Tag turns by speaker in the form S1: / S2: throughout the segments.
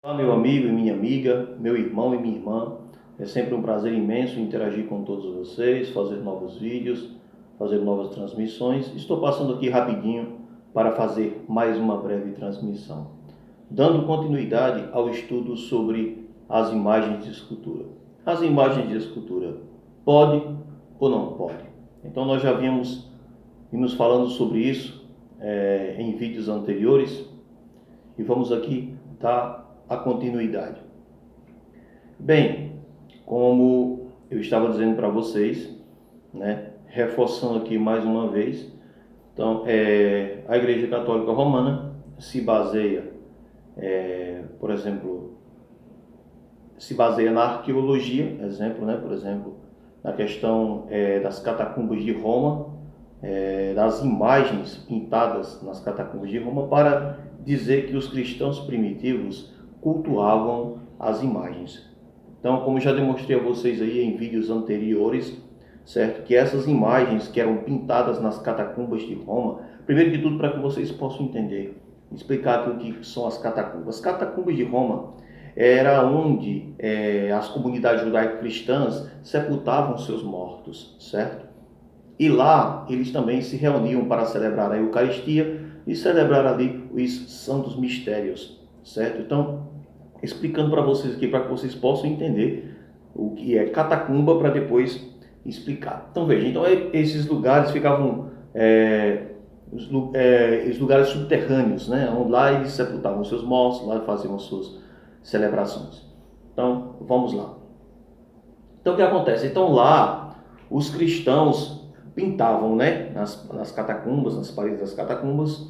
S1: Olá, meu amigo e minha amiga, meu irmão e minha irmã. É sempre um prazer imenso interagir com todos vocês, fazer novos vídeos, fazer novas transmissões. Estou passando aqui rapidinho para fazer mais uma breve transmissão, dando continuidade ao estudo sobre as imagens de escultura. As imagens de escultura pode ou não pode? Então nós já vimos falando sobre isso em vídeos anteriores e vamos aqui dar a continuidade. Bem, como eu estava dizendo para vocês, reforçando aqui mais uma vez, então a Igreja Católica Romana se baseia, por exemplo, na arqueologia, por exemplo, na questão das catacumbas de Roma, das imagens pintadas nas catacumbas de Roma, para dizer que os cristãos primitivos cultuavam as imagens. Então, como já demonstrei a vocês aí em vídeos anteriores, certo? Que essas imagens que eram pintadas nas catacumbas de Roma, primeiro de tudo, para que vocês possam entender, explicar aqui o que são as catacumbas. As catacumbas de Roma era onde as comunidades judaico-cristãs sepultavam seus mortos, certo? E lá eles também se reuniam para celebrar a Eucaristia e celebrar ali os santos mistérios, certo? Então, explicando para vocês aqui, para que vocês possam entender o que é catacumba, para depois explicar. Então veja, esses lugares ficavam, os lugares subterrâneos, onde lá eles sepultavam seus mortos, lá faziam as suas celebrações. Então, vamos lá. Então, o que acontece? Então, lá, os cristãos pintavam, nas catacumbas, nas paredes das catacumbas,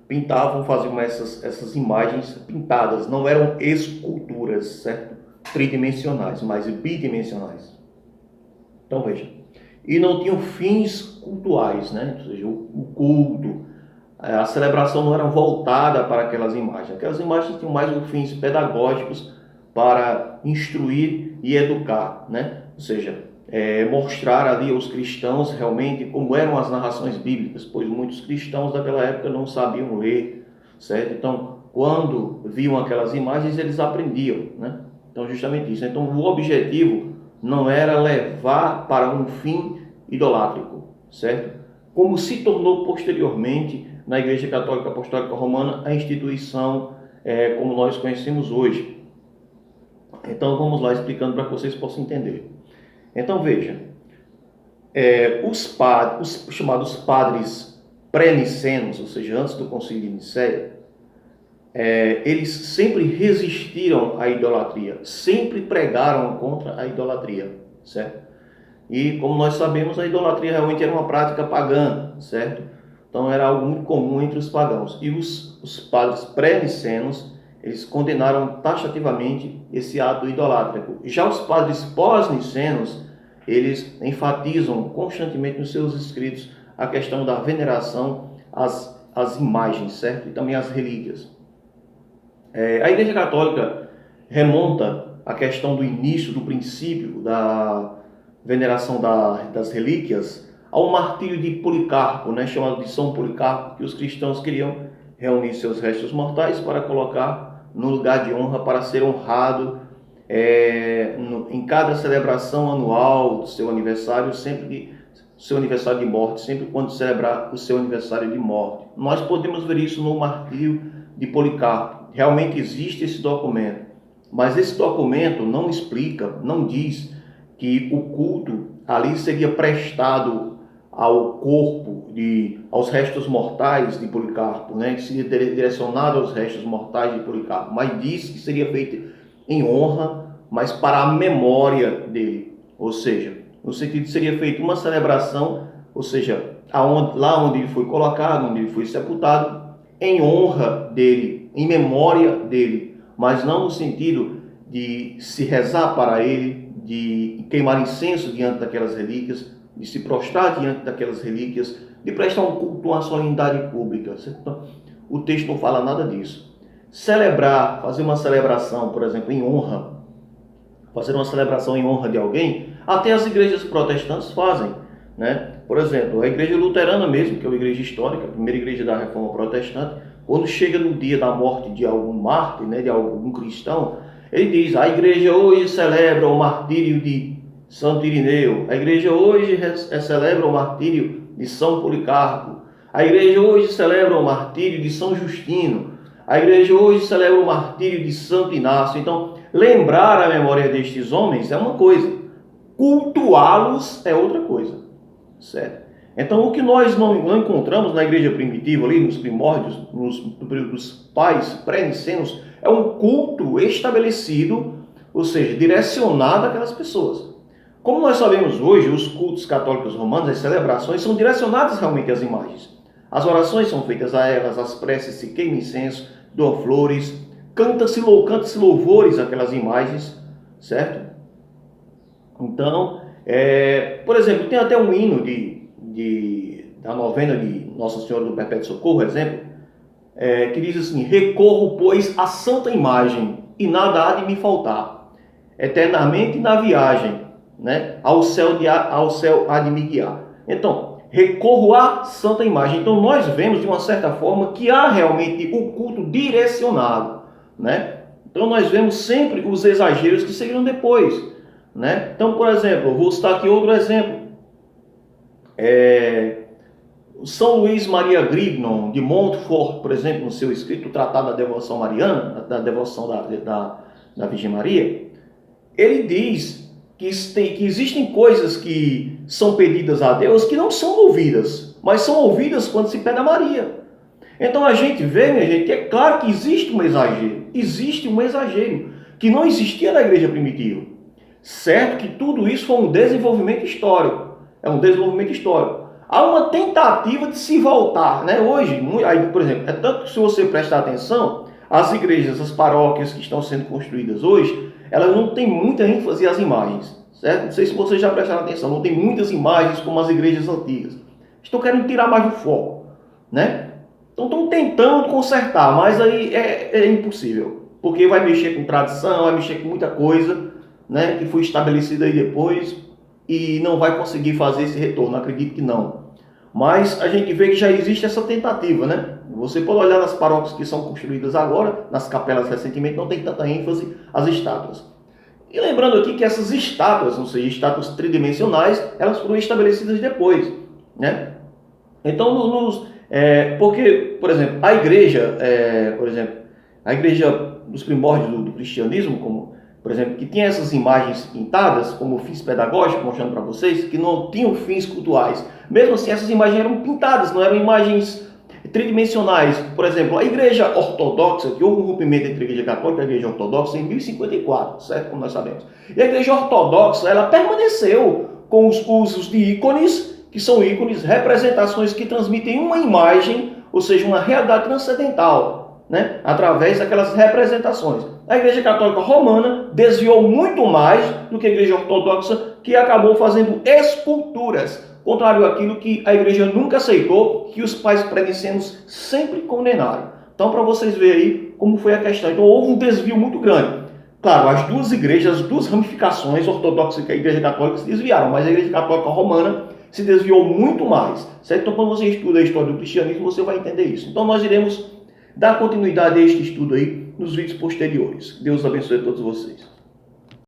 S1: pintavam, faziam essas imagens pintadas, não eram esculturas, certo? Tridimensionais, mas bidimensionais. Então veja, e não tinham fins cultuais, ou seja, o culto, a celebração não era voltada para aquelas imagens tinham mais fins pedagógicos para instruir e educar, ou seja, mostrar ali aos cristãos realmente como eram as narrações bíblicas, pois muitos cristãos daquela época não sabiam ler, certo? Então, quando viam aquelas imagens, eles aprendiam, Então, justamente isso. Então, o objetivo não era levar para um fim idolátrico, certo? Como se tornou posteriormente na Igreja Católica Apostólica Romana a instituição como nós conhecemos hoje. Então, vamos lá explicando para que vocês possam entender. Então veja, os chamados padres pré-nicenos, ou seja, antes do Concílio de Nicéia, eles sempre resistiram à idolatria, sempre pregaram contra a idolatria, certo? E como nós sabemos, a idolatria realmente era uma prática pagã, certo? Então era algo muito comum entre os pagãos. E os padres pré-nicenos, eles condenaram taxativamente esse ato idolátrico. Já os padres pós-nicenos, eles enfatizam constantemente nos seus escritos a questão da veneração às imagens, certo? E também às relíquias. A Igreja Católica remonta a questão do início, do princípio da veneração das relíquias ao martírio de Policarpo, chamado de São Policarpo, que os cristãos queriam reunir seus restos mortais para colocar no lugar de honra para ser honrado em cada celebração anual do seu aniversário, seu aniversário de morte, sempre quando celebrar o seu aniversário de morte. Nós podemos ver isso no martírio de Policarpo. Realmente existe esse documento, mas esse documento não explica, não diz que o culto ali seria prestado ao corpo, aos restos mortais de Policarpo, que seria direcionado aos restos mortais de Policarpo, mas diz que seria feito em honra, mas para a memória dele, ou seja, no sentido de seria feita uma celebração, ou seja, lá onde ele foi colocado, onde ele foi sepultado, em honra dele, em memória dele, mas não no sentido de se rezar para ele, de queimar incenso diante daquelas relíquias, de se prostrar diante daquelas relíquias, de prestar um culto, uma solenidade pública. Então, o texto não fala nada disso. Celebrar, fazer uma celebração, por exemplo, em honra, fazer uma celebração em honra de alguém, até as igrejas protestantes fazem, Por exemplo, a igreja luterana mesmo, que é uma igreja histórica, a primeira igreja da Reforma Protestante, quando chega no dia da morte de algum mártir, né, de algum cristão, ele diz: a igreja hoje celebra o martírio de Santo Irineu, a igreja hoje celebra o martírio de São Policarpo, a igreja hoje celebra o martírio de São Justino, a igreja hoje celebra o martírio de Santo Inácio. Então, lembrar a memória destes homens é uma coisa, cultuá-los é outra coisa, certo? Então, o que nós não encontramos na igreja primitiva, ali nos primórdios, no período dos pais pré-nicenos, é um culto estabelecido, ou seja, direcionado àquelas pessoas. Como nós sabemos hoje, os cultos católicos romanos, as celebrações, são direcionadas realmente às imagens. As orações são feitas a elas, as preces se queimam incenso, doam flores, canta-se louvores àquelas imagens, certo? Então, por exemplo, tem até um hino da novena de Nossa Senhora do Perpétuo Socorro, exemplo, que diz assim: recorro, pois, à santa imagem, e nada há de me faltar, eternamente na viagem, né? Ao céu há de me guiar. Então, recorro à santa imagem. Então, nós vemos, de uma certa forma, que há realmente o culto direcionado, né? Então, nós vemos sempre os exageros que seguiram depois, né? Então, por exemplo, vou citar aqui outro exemplo. São Luís Maria Grignon de Montfort, por exemplo, no seu escrito Tratado da Devoção Mariana, da devoção da Virgem Maria, ele diz que existem coisas que são pedidas a Deus que não são ouvidas, mas são ouvidas quando se pede a Maria. Então a gente vê, minha gente, que é claro que existe um exagero que não existia na igreja primitiva. Certo que tudo isso foi um desenvolvimento histórico, Há uma tentativa de se voltar, né? Hoje, por exemplo, tanto que se você prestar atenção, as igrejas, as paróquias que estão sendo construídas hoje, elas não têm muita ênfase às imagens, certo? Não sei se vocês já prestaram atenção, não tem muitas imagens como as igrejas antigas. Estão querendo tirar mais do foco, né? Então estão tentando consertar, mas aí é impossível, porque vai mexer com tradição, vai mexer com muita coisa, né, que foi estabelecida aí depois, e não vai conseguir fazer esse retorno, acredito que não. Mas a gente vê que já existe essa tentativa, né? Você pode olhar nas paróquias que são construídas agora, nas capelas recentemente, não tem tanta ênfase às estátuas. E lembrando aqui que essas estátuas, ou seja, estátuas tridimensionais, elas foram estabelecidas depois, né? Então, porque, por exemplo, a igreja dos primórdios do cristianismo, como, por exemplo, que tinha essas imagens pintadas como fins pedagógicos, mostrando para vocês, que não tinham fins cultuais. Mesmo assim, essas imagens eram pintadas, não eram imagens tridimensionais. Por exemplo, a igreja ortodoxa, que houve um rompimento entre a igreja católica e a igreja ortodoxa em 1054, certo? Como nós sabemos. E a igreja ortodoxa, ela permaneceu com os usos de ícones, que são ícones, representações que transmitem uma imagem, ou seja, uma realidade transcendental, né? Através daquelas representações. A Igreja Católica Romana desviou muito mais do que a Igreja Ortodoxa, que acabou fazendo esculturas, contrário àquilo que a Igreja nunca aceitou, que os pais pré-nicenos sempre condenaram. Então, para vocês verem aí como foi a questão. Então, houve um desvio muito grande. Claro, as duas igrejas, as duas ramificações, ortodoxa e a Igreja Católica, se desviaram, mas a Igreja Católica Romana se desviou muito mais, certo? Então, quando você estuda a história do cristianismo, você vai entender isso. Então, nós iremos dar continuidade a este estudo aí nos vídeos posteriores. Deus abençoe a todos vocês.